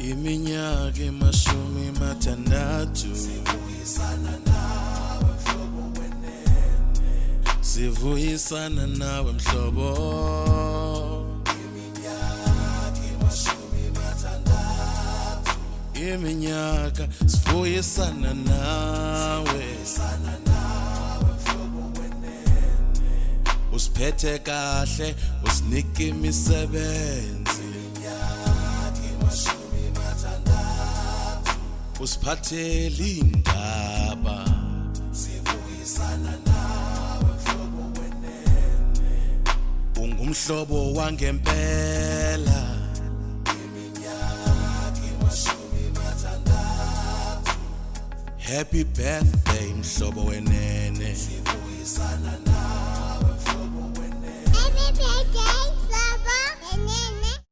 Iminyaka emashumi mathandathu sivuyisana nawe mhlobo wenene, sivuyisana nawe mhlobo. iminyaka emashumi mathandathu Iminyaka sivuyisana nawe, sana nawe mhlobo wenene, usiphethe kahle usinike imisebenzi, iminyaka emashumi mathandathu usiphathele indaba. sivuyisana nawe mhlobo wenene, Ungumhlobo wangempela, iminyaka emashumi mathandathu happy birthday mhlobo wenene. sivuyisana